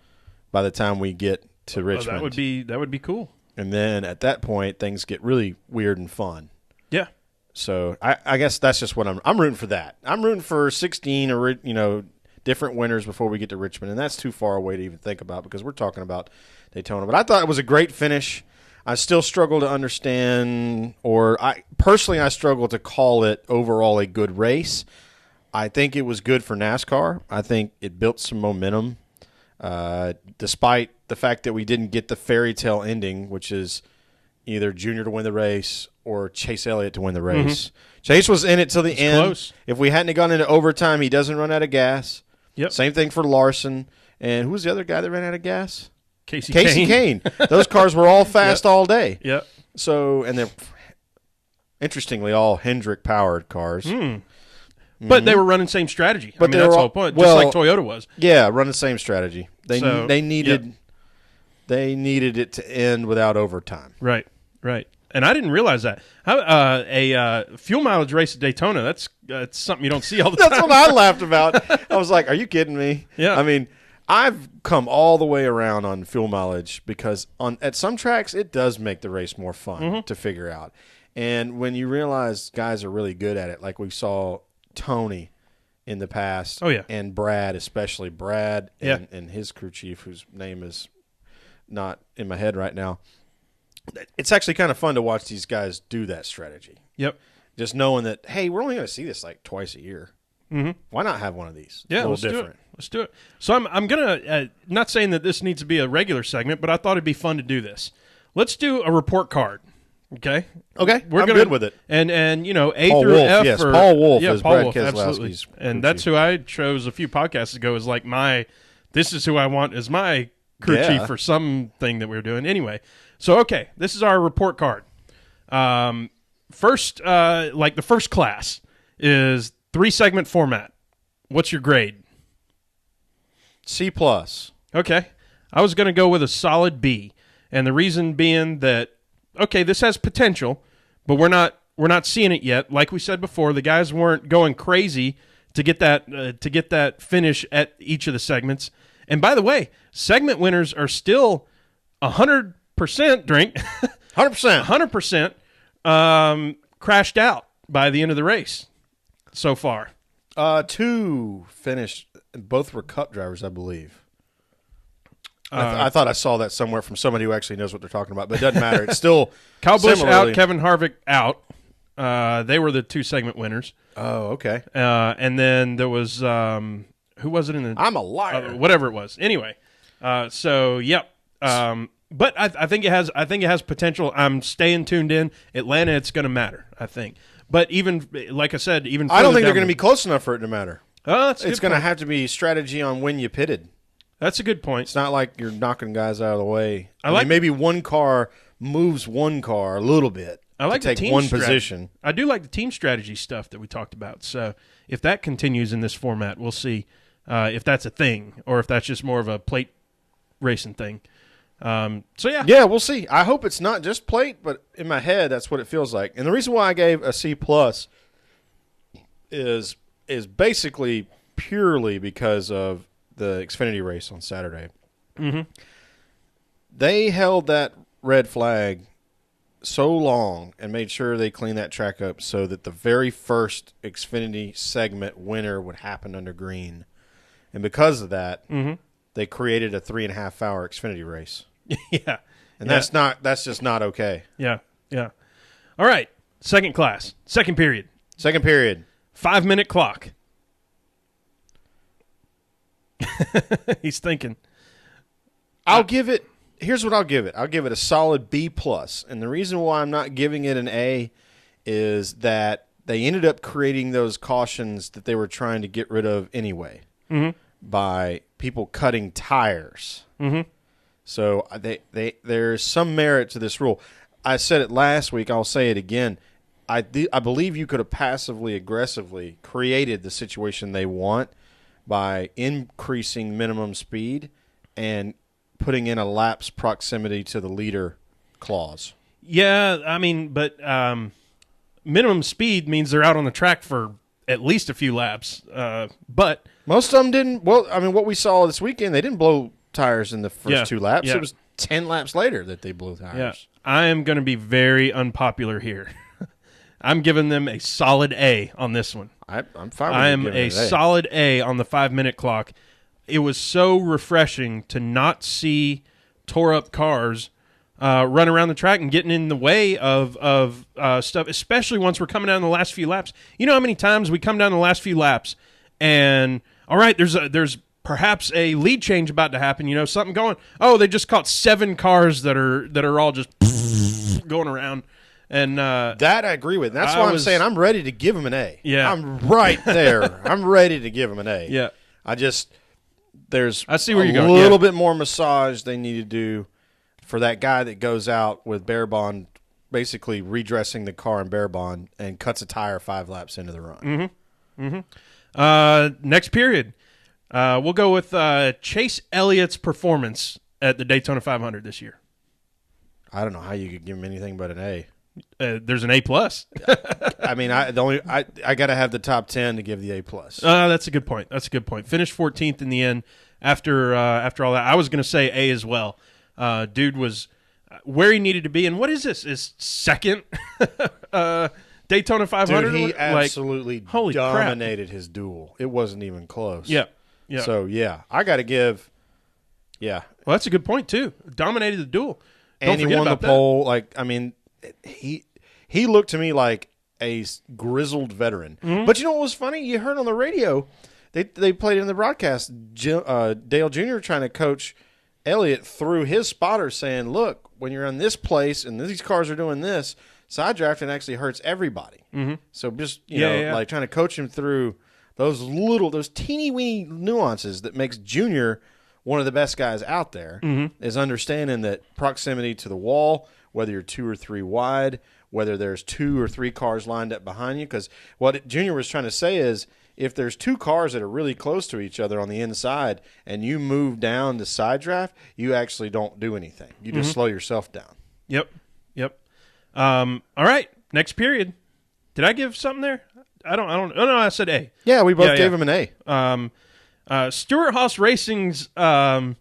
by the time we get to Richmond. That would be cool. And then at that point, things get really weird and fun. Yeah. So I guess that's just what I'm rooting for. That I'm rooting for 16 different winners before we get to Richmond, and that's too far away to even think about because we're talking about Daytona. But I thought it was a great finish. I still struggle to understand, or I struggle to call it overall a good race. I think it was good for NASCAR. I think it built some momentum, despite the fact that we didn't get the fairy tale ending, which is either Junior to win the race or Chase Elliott to win the race. Chase was in it till the end. Close. If we hadn't gone into overtime, he doesn't run out of gas. Yep. Same thing for Larson. And who was the other guy that ran out of gas? Casey Kane. Those cars were all fast all day. Yep. So, and they're interestingly all Hendrick-powered cars. But they were running same strategy. But that's the whole point. Just like Toyota was. Yeah, running the same strategy. They needed it to end without overtime. Right. And I didn't realize that. A fuel mileage race at Daytona, that's something you don't see all the time. That's what I laughed about. I was like, are you kidding me? Yeah. I mean, I've come all the way around on fuel mileage because at some tracks it does make the race more fun to figure out. And when you realize guys are really good at it, like we saw Tony in the past, and Brad, especially Brad and his crew chief, whose name is not in my head right now. It's actually kind of fun to watch these guys do that strategy. Yep. Just knowing that, hey, we're only going to see this like twice a year. Why not have one of these? Yeah, let's do it. So I'm going to, not saying that this needs to be a regular segment, but I thought it'd be fun to do this. Let's do a report card Okay. I'm good with it. And A Paul through Wolf, F. Yes, Paul Wolf is Paul Brad Wolf, absolutely. Keselowski's And that's who I chose a few podcasts ago as like this is who I want as my crew chief for something that we were doing. Anyway, so, okay, this is our report card. First, the first class is 3-segment format. What's your grade? C+. Okay. I was going to go with a solid B. And the reason being that, okay, this has potential, but we're not seeing it yet. Like we said before, the guys weren't going crazy to get that finish at each of the segments. And by the way, segment winners are still 100% drink, 100% crashed out by the end of the race so far. 2 finished. Both were Cup drivers, I believe. I thought I saw that somewhere from somebody who actually knows what they're talking about, but it doesn't matter. It's still Kyle Busch out, Kevin Harvick out. They were the 2-segment winners. Oh, okay. And then there was who was it in the? I'm a liar. Whatever it was. Anyway, so yep. But I think it has potential. I'm staying tuned in. Atlanta, it's going to matter, I think. But even like I said, I don't think they're going to be close enough for it to matter. It's going to have to be strategy on when you pitted. That's a good point. It's not like you're knocking guys out of the way. I mean, maybe one car moves one car a little bit. I like to take one position. I do like the team strategy stuff that we talked about. So if that continues in this format, we'll see if that's a thing or if that's just more of a plate racing thing. Yeah, we'll see. I hope it's not just plate, but in my head, that's what it feels like. And the reason why I gave a C+ is basically purely because of the Xfinity race on Saturday. Mm-hmm. They held that red flag so long and made sure they cleaned that track up so that the very first Xfinity segment winner would happen under green. And because of that, they created a 3.5-hour Xfinity race. Yeah. And that's just not okay. Yeah. All right. Second class. Second period. 5-minute clock. He's thinking. Here's what I'll give it. I'll give it a solid B+. And the reason why I'm not giving it an A is that they ended up creating those cautions that they were trying to get rid of anyway by people cutting tires. Mm-hmm. So there's some merit to this rule. I said it last week. I'll say it again. I believe you could have passively aggressively created the situation they want by increasing minimum speed and putting in a lapse proximity to the leader clause. Yeah, I mean, but minimum speed means they're out on the track for at least a few laps. But most of them didn't. Well, I mean, what we saw this weekend, they didn't blow tires in the first 2 laps. It was 10 laps later that they blew tires. Yeah. I am going to be very unpopular here. I'm giving them a solid A on this one. I'm fine with I am a solid A on the 5-minute clock. It was so refreshing to not see tore-up cars run around the track and getting in the way of stuff, especially once we're coming down the last few laps. You know how many times we come down the last few laps and, all right, there's perhaps a lead change about to happen, something going. Oh, they just caught 7 cars that are all just going around. And that I agree with. That's why I'm saying I'm ready to give him an A. Yeah. I'm right there. I'm ready to give him an A. Yeah. I see where you're going. A little bit more massage they need to do for that guy that goes out with bare bond, basically redressing the car in bare bond and cuts a tire 5 laps into the run. Next period. We'll go with Chase Elliott's performance at the Daytona 500 this year. I don't know how you could give him anything but an A. There's an A+. I mean, I got to have the top 10 to give the A+. That's a good point. Finished 14th in the end after all that. I was going to say A as well. Dude was where he needed to be. And what is this? Is second Daytona 500? Dude, he absolutely dominated crap. His duel. It wasn't even close. Yeah. So, yeah, I got to give – yeah. Well, that's a good point, too. Dominated the duel. And he won the pole. Like, I mean – he looked to me like a grizzled veteran. But you know what was funny? You heard on the radio, they played in the broadcast, Dale Jr. trying to coach Elliott through his spotter saying, look, when you're in this place and these cars are doing this, side drafting actually hurts everybody. Mm-hmm. So just like trying to coach him through those teeny weeny nuances that makes Junior one of the best guys out there, is understanding that proximity to the wall, whether you're 2 or 3 wide, whether there's 2 or 3 cars lined up behind you. Because what Junior was trying to say is, if there's 2 cars that are really close to each other on the inside and you move down to side draft, you actually don't do anything. You just slow yourself down. Yep. All right, next period. Did I give something there? I don't. Oh no, I said A. Yeah, we both gave him an A. Stewart Haas Racing's whether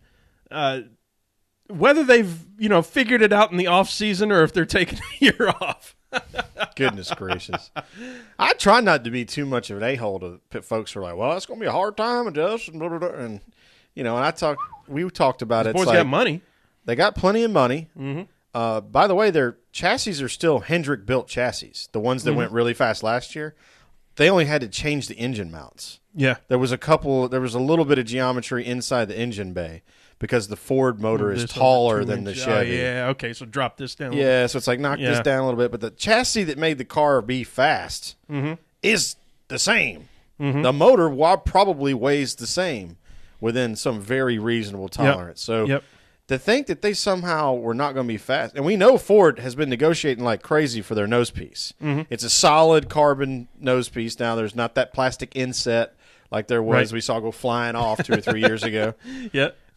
they've figured it out in the off season or if they're taking a year off. Goodness gracious! I try not to be too much of an a-hole to folks who are like, "Well, it's going to be a hard time adjusting," and and we talked about it. Boys got money. They got plenty of money. Mm-hmm. By the way, their chassis are still Hendrick built chassis. The ones that went really fast last year. They only had to change the engine mounts. Yeah. There was a little bit of geometry inside the engine bay because the Ford motor is taller than the Chevy. Oh, yeah, okay, so drop this down. Yeah, so it's like knock this down a little bit. But the chassis that made the car be fast is the same. Mm-hmm. The motor probably weighs the same within some very reasonable tolerance. So to think that they somehow were not going to be fast, and we know Ford has been negotiating like crazy for their nose piece. Mm-hmm. It's a solid carbon nose piece now. There's not that plastic inset like there was we saw go flying off 2 or 3 years ago.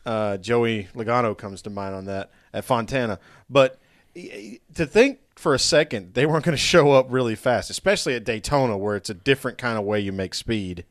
Joey Logano comes to mind on that at Fontana. But to think for a second they weren't going to show up really fast, especially at Daytona where it's a different kind of way you make speed,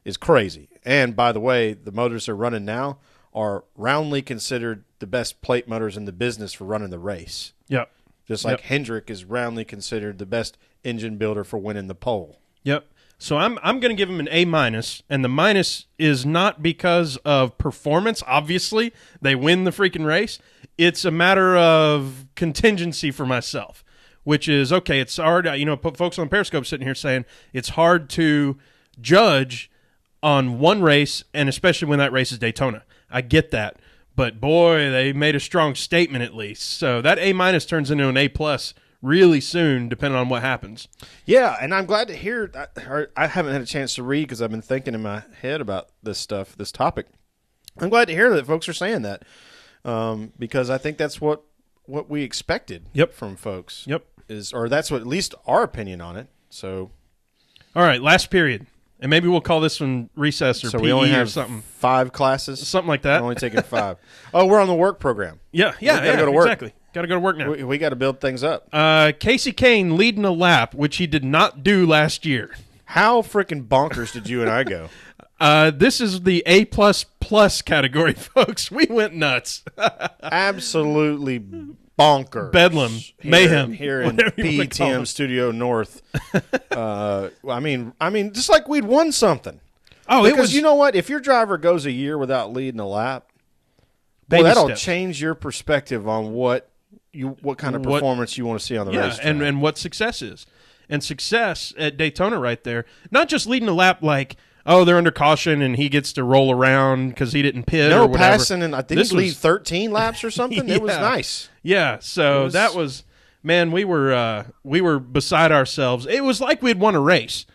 is crazy. And by the way, the motors they're running now are roundly considered the best plate motors in the business for running the race. Yep. Just like Hendrick is roundly considered the best engine builder for winning the pole. Yep. So I'm going to give him an A-, and the minus is not because of performance. Obviously, they win the freaking race. It's a matter of contingency for myself, which is, okay, it's hard. Folks on Periscope sitting here saying it's hard to judge on one race, and especially when that race is Daytona. I get that. But, boy, they made a strong statement at least. So that A- turns into an A+ really soon, depending on what happens. Yeah, and I'm glad to hear – I haven't had a chance to read because I've been thinking in my head about this stuff, this topic. I'm glad to hear that folks are saying that because I think that's what we expected from folks. Yep. Or that's what at least our opinion on it. So, all right, last period. And maybe we'll call this one recess or PE we only have or something. 5 classes? Something like that. We're only taking 5. Oh, we're on the work program. Yeah, gotta go to work. Exactly. Got to go to work now. We got to build things up. Casey Kane leading a lap, which he did not do last year. How freaking bonkers did you and I go? This is the A++ category, folks. We went nuts. Absolutely bonkers. Bedlam. Mayhem. Here in PETM Studio North. I mean, just like we'd won something. Oh, because you know what? If your driver goes a year without leading a lap, that'll change your perspective on what kind of performance you want to see on the racetrack. and what success is. And success at Daytona right there, not just leading a lap like, oh, they're under caution and he gets to roll around because he didn't pit or whatever. No passing, and I think he lead 13 laps or something. It was nice. Yeah, so that was, man, we were beside ourselves. It was like we'd won a race.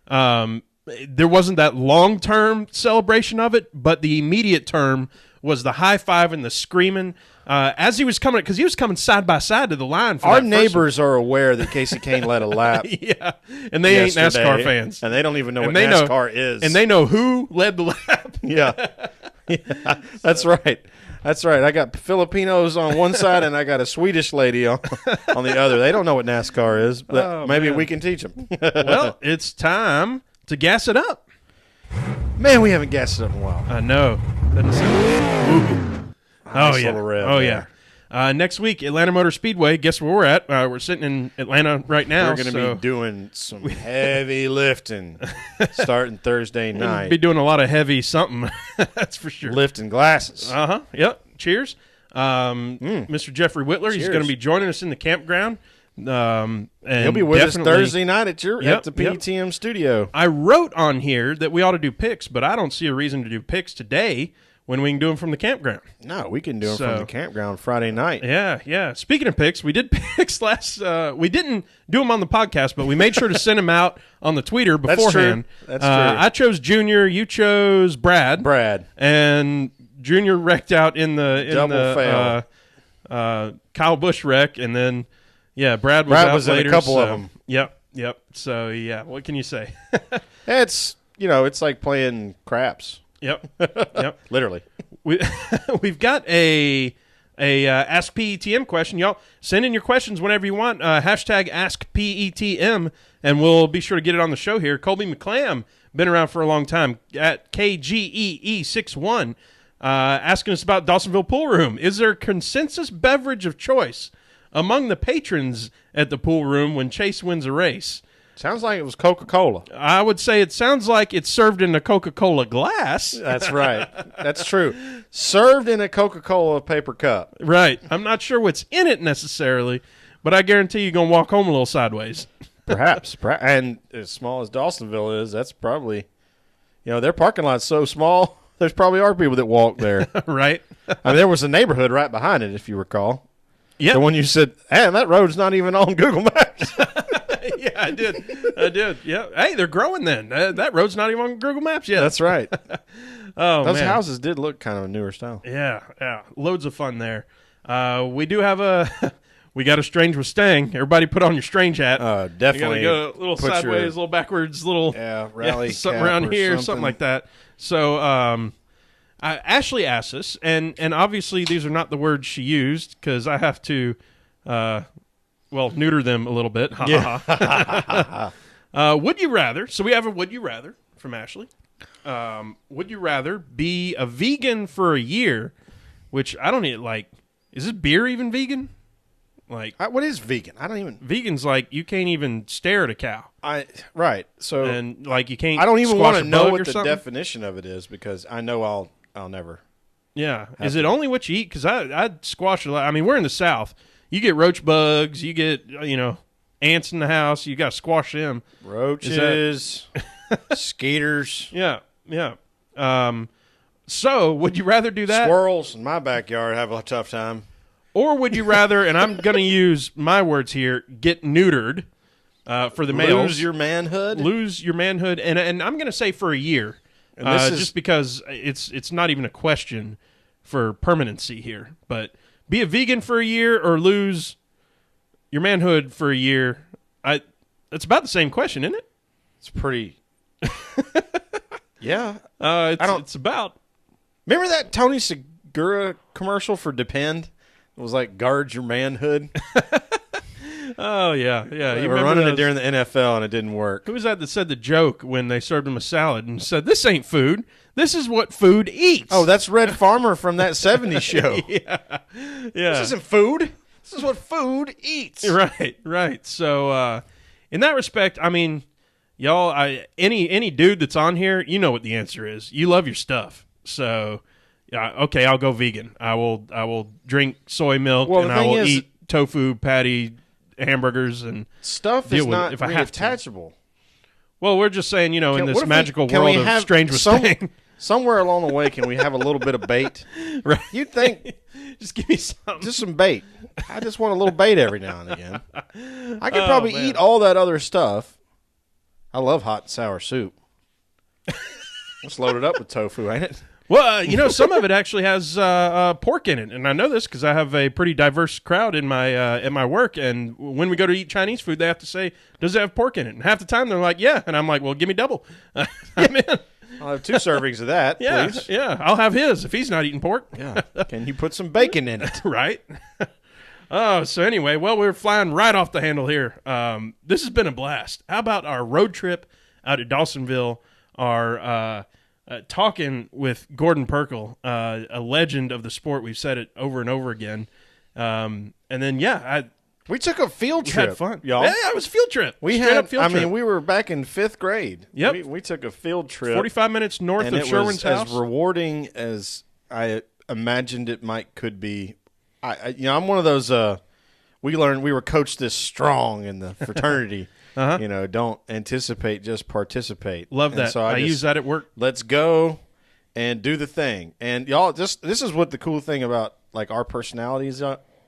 There wasn't that long-term celebration of it, but the immediate term was the high five and the screaming as he was coming, because he was coming side by side to the line. For our neighbors are aware that Casey Kane led a lap. Yeah, and they ain't NASCAR fans, and they don't even know what NASCAR is, and they know who led the lap. Yeah, that's right. That's right. I got Filipinos on one side, and I got a Swedish lady on the other. They don't know what NASCAR is, but maybe we can teach them. Well, it's time to gas it up. Man, we haven't gassed it up in a while. I know. Yeah. Next week, Atlanta Motor Speedway. Guess where we're at? We're sitting in Atlanta right now. We're going to be doing some heavy lifting starting Thursday night. We'll be doing a lot of heavy something. That's for sure. Lifting glasses. Yep. Cheers. Mr. Jeffrey Whitler. Cheers. He's going to be joining us in the campground. And he'll be with us Thursday night at the PETM studio. I wrote on here that we ought to do picks, but I don't see a reason to do picks today when we can do them from the campground. No, we can do them from the campground Friday night. Yeah. Speaking of picks, we did picks last. We didn't do them on the podcast, but we made sure to send them out on the tweeter beforehand. That's true. I chose Junior. You chose Brad. And Junior wrecked out in the Kyle Busch wreck, and then Brad was out later, in a couple of them. Yep. So what can you say? It's it's like playing craps. Yep. Literally. We've got a Ask PETM question. Y'all send in your questions whenever you want. Hashtag Ask PETM, and we'll be sure to get it on the show here. Colby McClam, been around for a long time, at KGEE61, asking us about Dawsonville Pool Room. Is there a consensus beverage of choice among the patrons at the pool room when Chase wins a race? Sounds like it was Coca-Cola. I would say it sounds like it's served in a Coca-Cola glass. That's right. That's true. Served in a Coca-Cola paper cup. Right. I'm not sure what's in it necessarily, but I guarantee you're going to walk home a little sideways. Perhaps. And as small as Dawsonville is, that's probably, their parking lot's so small, there's probably are people that walk there. Right. I mean, there was a neighborhood right behind it, if you recall. Yeah. The one you said, that road's not even on Google Maps. Yeah, I did. Yeah. Hey, they're growing then. That road's not even on Google Maps yet. That's right. Those man. houses did look kind of a newer style. Yeah. Loads of fun there. We do have we got a Strange with Stang. Everybody put on your Strange hat. Definitely. You got to go a little sideways, a little backwards, little rally something around here, something like that. So Ashley asked us, and obviously these are not the words she used because I have to neuter them a little bit. Would you rather? So we have a would you rather from Ashley. Would you rather be a vegan for a year, which I don't even like. Is this beer even vegan? Like, what is vegan? I don't even. Vegan's like you can't even stare at a cow. Right. So and like you can't. I don't even want to know what the something? definition of it is because I know I'll never. Yeah. Is it only what you eat? Because I'd squash a lot. I mean, we're in the South. You get roach bugs. You get ants in the house. You got to squash them. Roaches, skeeters. Yeah. So would you rather do that? Squirrels in my backyard have a tough time. Or would you rather, and I'm going to use my words here, get neutered for the males. Lose your manhood? Lose your manhood. And I'm going to say for a year. And this is just because it's not even a question for permanency here. But be a vegan for a year or lose your manhood for a year. It's about the same question, isn't it? It's pretty. Yeah. It's about. Remember that Tony Segura commercial for Depend? It was like, guard your manhood. Oh, yeah. They were running it during the NFL, and it didn't work. Who was that said the joke when they served him a salad and said, this ain't food. This is what food eats. Oh, that's Red Farmer from that 70s show. Yeah. This isn't food. This is what food eats. Right. So in that respect, I mean, y'all, any dude that's on here, you know what the answer is. You love your stuff. So, okay, I'll go vegan. I will drink soy milk, and I will eat tofu patty hamburgers and stuff is not reattachable. Well, we're just saying, in this magical world of Strange with Stang. Somewhere along the way, can we have a little bit of bait? Right. You'd think, just give me something. Just some bait. I just want a little bait every now and again. I could probably eat all that other stuff. I love hot and sour soup. It's loaded up with tofu, ain't it? Well, some of it actually has pork in it, and I know this because I have a pretty diverse crowd in my at my work. And when we go to eat Chinese food, they have to say, "Does it have pork in it?" And half the time they're like, "Yeah," and I'm like, "Well, give me double." I'm in. I'll have 2 servings of that, please. Yeah, I'll have his if he's not eating pork. Yeah, can you put some bacon in it? Right. So anyway, we're flying right off the handle here. This has been a blast. How about our road trip out at Dawsonville? Our talking with Gordon Pirkle, a legend of the sport. We've said it over and over again. And then, we took a field trip. We had fun, y'all. Yeah, it was a field trip. We were back in 5th grade. Yep. We took a field trip. 45 minutes north of Sherwin's house. As rewarding as I imagined it could be. I'm one of those. We were coached this strong in the fraternity. Don't anticipate, just participate. Love that. So I use that at work. Let's go and do the thing. And y'all, this is what the cool thing about like our personalities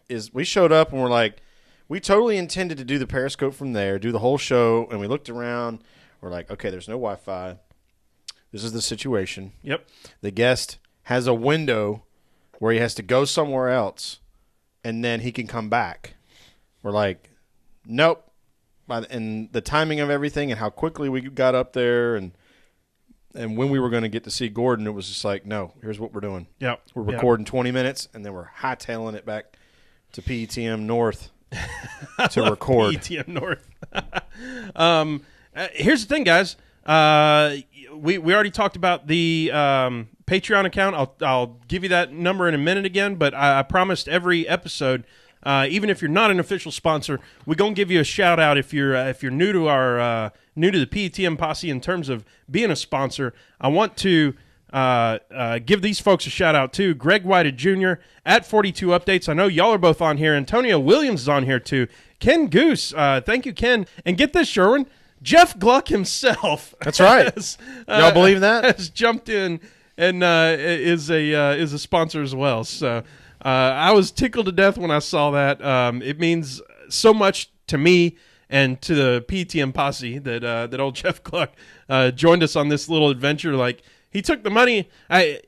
is. We showed up and we're like, we totally intended to do the Periscope from there, do the whole show, and we looked around. We're like, okay, there's no Wi-Fi. This is the situation. Yep. The guest has a window where he has to go somewhere else, and then he can come back. We're like, nope. And the timing of everything and how quickly we got up there and when we were going to get to see Gordon, it was just like, no, here's what we're doing. Yep. We're recording 20 minutes, and then we're hightailing it back to PETM North to record. PETM North. Here's the thing, guys. We already talked about the Patreon account. I'll give you that number in a minute again, but I promised every episode, even if you're not an official sponsor, we're gonna give you a shout out if you're new to our new to the PETM posse in terms of being a sponsor. I want to give these folks a shout out too. Greg Whited Jr. at 42 Updates. I know y'all are both on here. Antonio Williams is on here too. Ken Goose, thank you, Ken. And get this, Sherwin. Jeff Gluck himself. That's right. Y'all believe that? Has jumped in and is a sponsor as well. So I was tickled to death when I saw that. It means so much to me and to the PETM posse that old Jeff Gluck joined us on this little adventure. Like he took the money.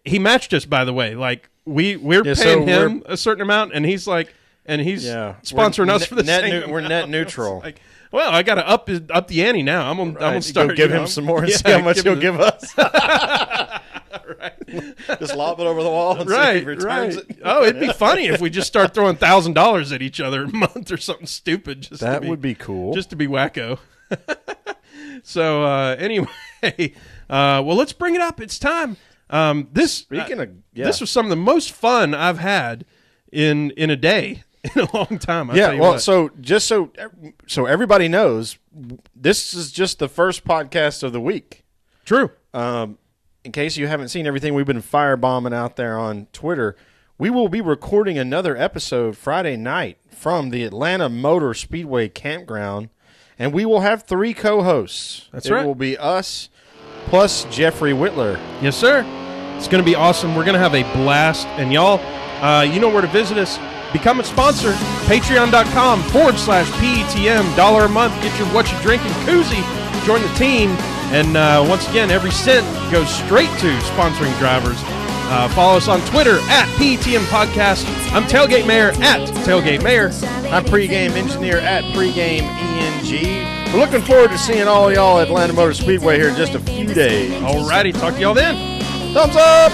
He matched us, by the way. Like we're paying him a certain amount, and he's like, sponsoring us for the same. We're net neutral. Like, well, I got to up the ante now. I'm gonna start. Give him some more and see how much he'll give us. Right. Just lob it over the wall and see if he returns it. Oh, it'd be funny if we just start throwing $1,000 at each other a month or something stupid. That would be cool. Just to be wacko. So anyway, well, let's bring it up. It's time. This was some of the most fun I've had in a day. In a long time. So just so everybody knows, this is just the first podcast of the week. True. In case you haven't seen everything we've been firebombing out there on Twitter, we will be recording another episode Friday night from the Atlanta Motor Speedway Campground, and we will have 3 co-hosts. That's right. It will be us plus Jeffrey Whitler. Yes, sir. It's going to be awesome. We're going to have a blast, and y'all, you know where to visit us. Become a sponsor, patreon.com/PETM, $1 a month, get your what you drinking koozie, join the team, and once again, every cent goes straight to sponsoring drivers. Follow us on Twitter at PETM Podcast. I'm Tailgate Mayor at Tailgate Mayor. I'm Pregame Engineer at Pregame ENG. We're looking forward to seeing all y'all at Atlanta Motor Speedway here in just a few days. Alrighty, talk to y'all then. Thumbs up!